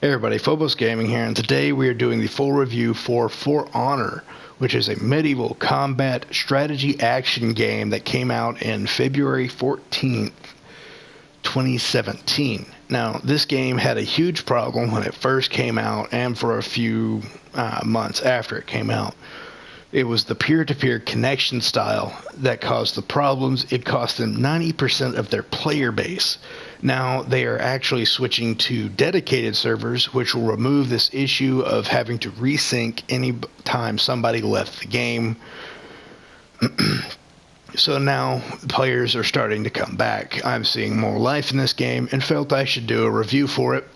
Hey everybody, Phobos Gaming here, and today we are doing the full review For Honor, which is a medieval combat strategy action game that came out in February 14th, 2017. Now, this game had a huge problem when it first came out and for a few months after it came out. It was the peer-to-peer connection style that caused the problems. It cost them 90% of their player base. Now they are actually switching to dedicated servers, which will remove this issue of having to resync any time somebody left the game. So now players are starting to come back. I'm seeing more life in this game and felt I should do a review for it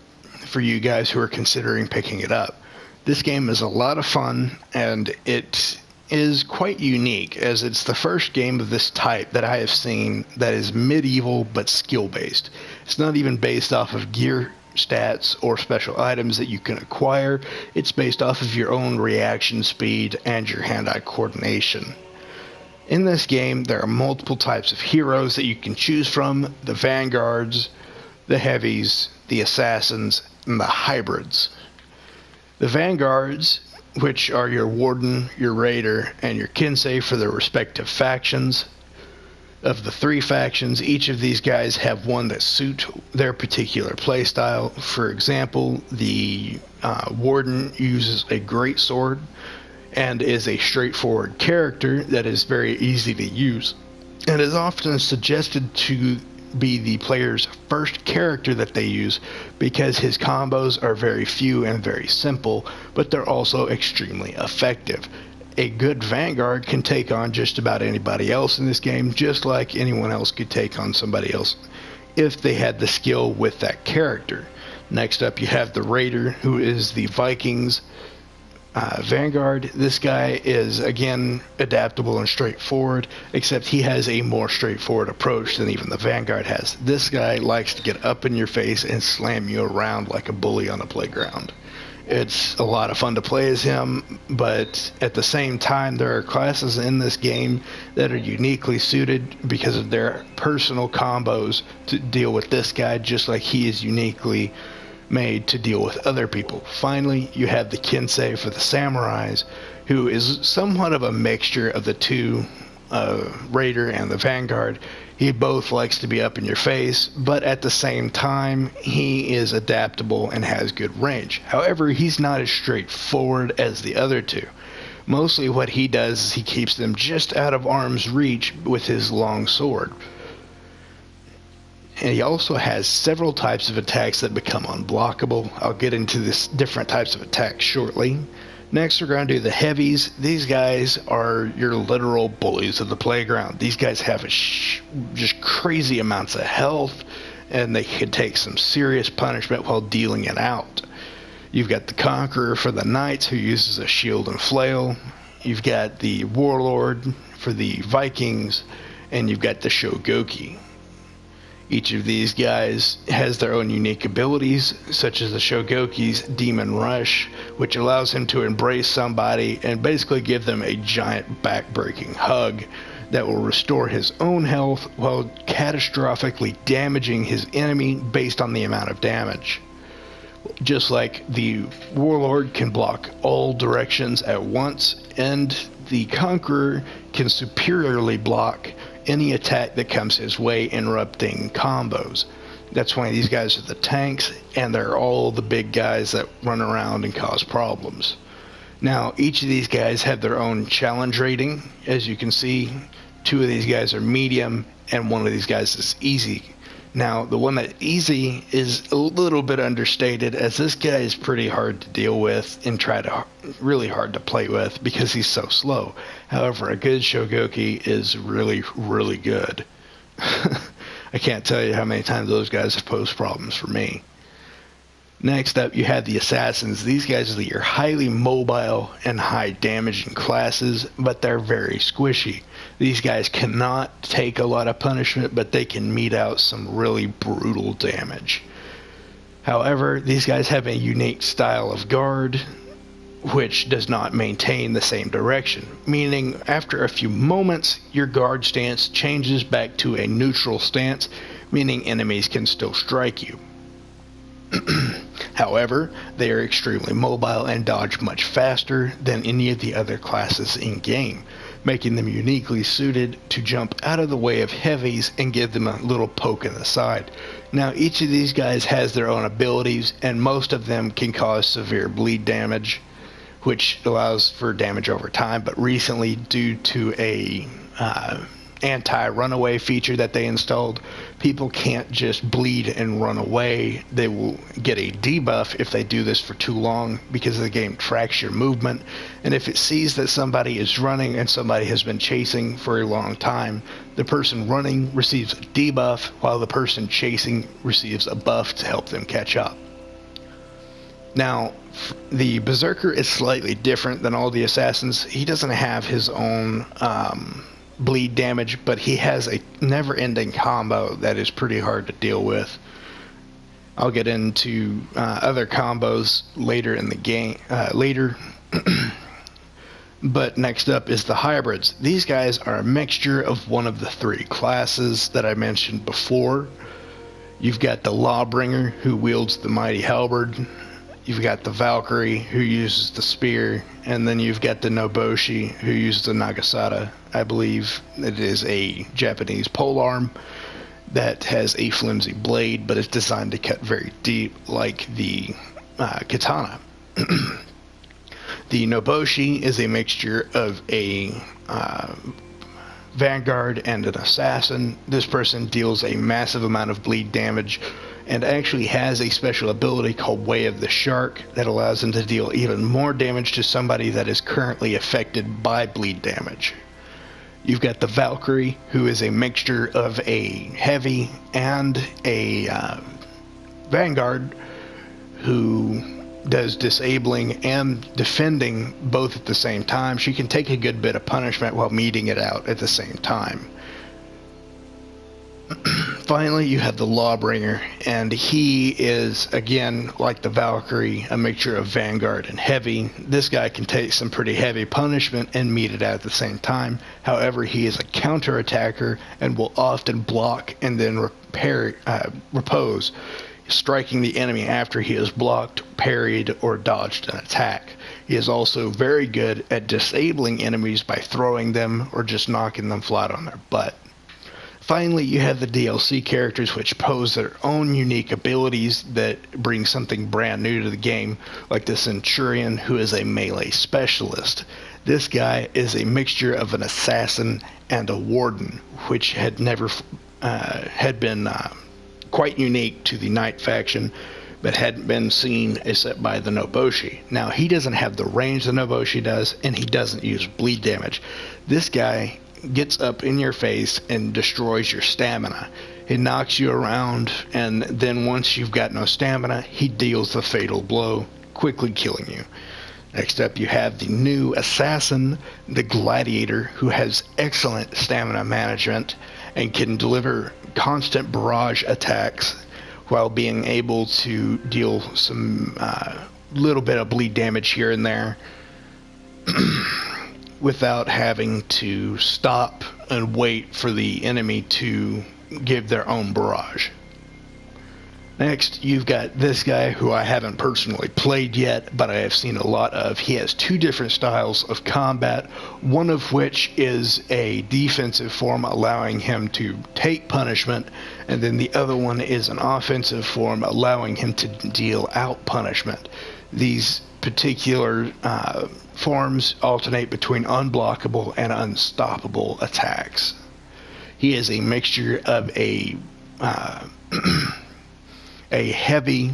for you guys who are considering picking it up. This game is a lot of fun, and it is quite unique as it's the first game of this type that I have seen that is medieval but skill based. It's not even based off of gear stats or special items that you can acquire. It's based off of your own reaction speed and your hand-eye coordination. In this game, there are multiple types of heroes that you can choose from: the vanguards, the heavies, the assassins, and the hybrids. The vanguards, which are your warden, your raider, and your kinsei for their respective factions. Of the three factions, each of these guys have one that suit their particular playstyle. For example, the warden uses a great sword and is a straightforward character that is very easy to use, and is often suggested to be the player's first character that they use because his combos are very few and very simple, but they're also extremely effective. A good vanguard can take on just about anybody else in this game, just like anyone else could take on somebody else if they had the skill with that character. Next up, you have the raider, who is the Vikings vanguard. This guy is, again, adaptable and straightforward, except he has a more straightforward approach than even the vanguard has. This guy likes to get up in your face and slam you around like a bully on a playground. It's a lot of fun to play as him, but at the same time, there are classes in this game that are uniquely suited because of their personal combos to deal with this guy, just like he is uniquely made to deal with other people. Finally, you have the kinsei for the samurais, who is somewhat of a mixture of the two, raider and the vanguard. He both likes to be up in your face, but at the same time, he is adaptable and has good range. However, he's not as straightforward as the other two. Mostly what he does is he keeps them just out of arm's reach with his long sword. And he also has several types of attacks that become unblockable. I'll get into this different types of attacks shortly. Next, we're going to do the heavies. These guys are your literal bullies of the playground. These guys have just crazy amounts of health, and they can take some serious punishment while dealing it out. You've got the Conqueror for the knights, who uses a shield and flail. You've got the Warlord for the Vikings, and you've got the Shogoki. Each of these guys has their own unique abilities, such as the Shogoki's Demon Rush, which allows him to embrace somebody and basically give them a giant back-breaking hug that will restore his own health while catastrophically damaging his enemy based on the amount of damage. Just like the Warlord can block all directions at once, and the Conqueror can superiorly block any attack that comes his way, interrupting combos. That's why these guys are the tanks, and they're all the big guys that run around and cause problems. Now, each of these guys have their own challenge rating. As you can see, two of these guys are medium, and one of these guys is easy. Now, the one that's easy is a little bit understated, as this guy is pretty hard to deal with and really hard to play with because he's so slow. However, a good Shogoki is really, really good. I can't tell you how many times those guys have posed problems for me. Next up, you have the assassins. These guys are your highly mobile and high damaging classes, but they're very squishy. These guys cannot take a lot of punishment, but they can mete out some really brutal damage. However, these guys have a unique style of guard, which does not maintain the same direction, meaning after a few moments, your guard stance changes back to a neutral stance, meaning enemies can still strike you. However, they are extremely mobile and dodge much faster than any of the other classes in game, making them uniquely suited to jump out of the way of heavies and give them a little poke in the side. Now, each of these guys has their own abilities, and most of them can cause severe bleed damage, which allows for damage over time, but recently, due to a anti-runaway feature that they installed, people can't just bleed and run away. They will get a debuff if they do this for too long, because the game tracks your movement, and if it sees that somebody is running and somebody has been chasing for a long time, the person running receives a debuff while the person chasing receives a buff to help them catch up. Now, the Berserker is slightly different than all the assassins. He doesn't have his own bleed damage, but he has a never-ending combo that is pretty hard to deal with. I'll get into other combos later in the game, but next up is the hybrids. These guys are a mixture of one of the three classes that I mentioned before. You've got the Lawbringer, who wields the mighty halberd. You've got the Valkyrie, who uses the spear, and then you've got the Noboshi, who uses the Nagasata. I believe it is a Japanese polearm that has a flimsy blade, but it's designed to cut very deep, like the katana. The Noboshi is a mixture of a vanguard and an assassin. This person deals a massive amount of bleed damage, and actually has a special ability called Way of the Shark that allows them to deal even more damage to somebody that is currently affected by bleed damage. You've got the Valkyrie, who is a mixture of a heavy and a vanguard, who does disabling and defending both at the same time. She can take a good bit of punishment while meting it out at the same time. Finally, you have the Lawbringer, and he is, again, like the Valkyrie, a mixture of Vanguard and Heavy. This guy can take some pretty heavy punishment and meet it out at the same time. However, he is a counter-attacker and will often block and then repose, striking the enemy after he has blocked, parried, or dodged an attack. He is also very good at disabling enemies by throwing them or just knocking them flat on their butt. Finally, you have the DLC characters, which pose their own unique abilities that bring something brand new to the game, like the Centurion, who is a melee specialist. This guy is a mixture of an assassin and a warden, which had been quite unique to the Knight faction, but hadn't been seen except by the Noboshi. Now, he doesn't have the range the Noboshi does, and he doesn't use bleed damage. This guy gets up in your face and destroys your stamina. He knocks you around, and then once you've got no stamina, he deals the fatal blow, quickly killing you. Next up, you have the new assassin, the Gladiator, who has excellent stamina management and can deliver constant barrage attacks while being able to deal some little bit of bleed damage here and there without having to stop and wait for the enemy to give their own barrage. Next, you've got this guy who I haven't personally played yet, but I have seen a lot of. He has two different styles of combat, one of which is a defensive form allowing him to take punishment, and then the other one is an offensive form allowing him to deal out punishment. These particular forms alternate between unblockable and unstoppable attacks. He is a mixture of a heavy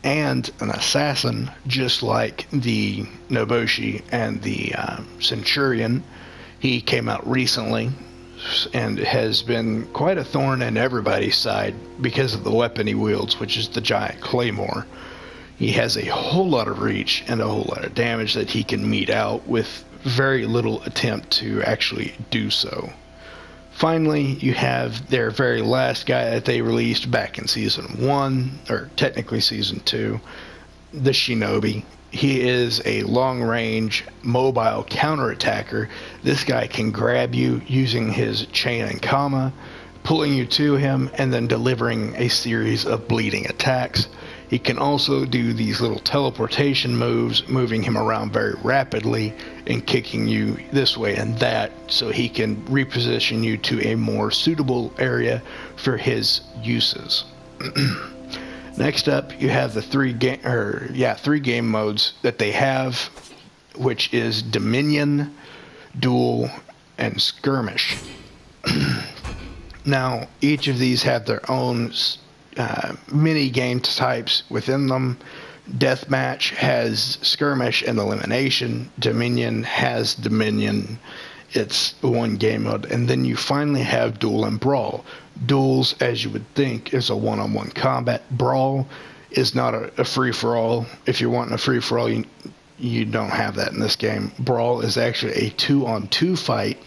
and an assassin, just like the Noboshi and the Centurion. He came out recently and has been quite a thorn in everybody's side because of the weapon he wields, which is the giant claymore. He has a whole lot of reach and a whole lot of damage that he can mete out with very little attempt to actually do so. Finally, you have their very last guy that they released back in Season 1, or technically Season 2, the Shinobi. He is a long-range, mobile counterattacker. This guy can grab you using his chain and kama, pulling you to him, and then delivering a series of bleeding attacks. He can also do these little teleportation moves, moving him around very rapidly and kicking you this way and that, so he can reposition you to a more suitable area for his uses. Next up, you have the three game modes that they have, which is Dominion, Duel, and Skirmish. Now, each of these have their own mini game types within them. Deathmatch has Skirmish and Elimination. Dominion has Dominion. It's one game mode. And then you finally have Duel and Brawl. Duels, as you would think, is a one-on-one combat. Brawl is not a free-for-all. If you're wanting a free-for-all, you don't have that in this game. Brawl is actually a 2-on-2 fight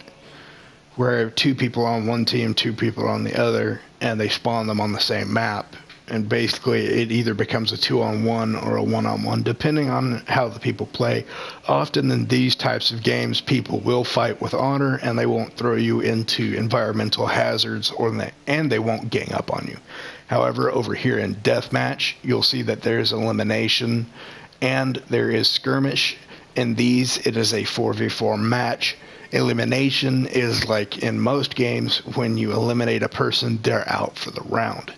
where 2 people on one team, 2 people on the other, and they spawn them on the same map. And basically, it either becomes a 2-on-1 or a 1-on-1, depending on how the people play. Often in these types of games, people will fight with honor, and they won't throw you into environmental hazards, and they won't gang up on you. However, over here in Deathmatch, you'll see that there's Elimination, and there is Skirmish. In these, it is a 4v4 match. Elimination is like in most games, when you eliminate a person, they're out for the round.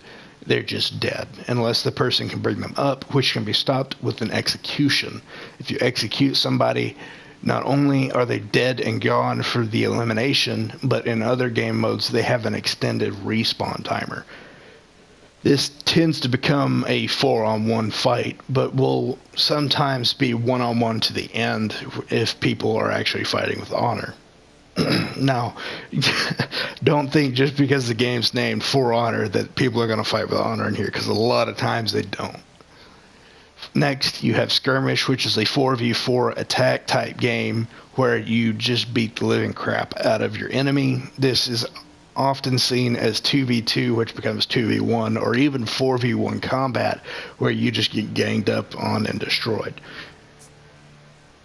They're just dead, unless the person can bring them up, which can be stopped with an execution. If you execute somebody, not only are they dead and gone for the elimination, but in other game modes, they have an extended respawn timer. This tends to become a 4-on-1 fight, but will sometimes be 1-on-1 to the end if people are actually fighting with honor. Now, don't think just because the game's named For Honor that people are going to fight with honor in here, because a lot of times they don't. Next, you have Skirmish, which is a 4v4 attack type game where you just beat the living crap out of your enemy. This is often seen as 2v2, which becomes 2v1, or even 4v1 combat, where you just get ganged up on and destroyed.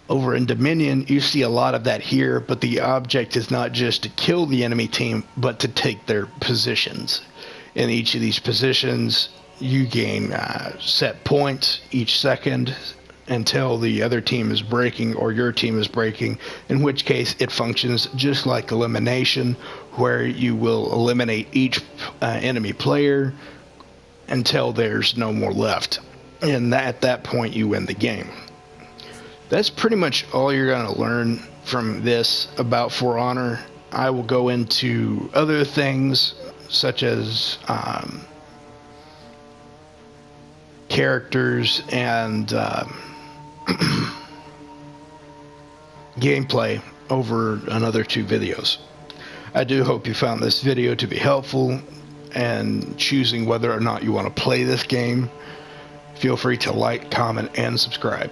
Over in Dominion, you see a lot of that here, but the object is not just to kill the enemy team, but to take their positions. In each of these positions, you gain set points each second until the other team is breaking or your team is breaking, in which case it functions just like Elimination, where you will eliminate each enemy player until there's no more left. And at that point, you win the game. That's pretty much all you're going to learn from this about For Honor. I will go into other things such as characters and gameplay over another 2 videos. I do hope you found this video to be helpful in choosing whether or not you want to play this game. Feel free to like, comment, and subscribe.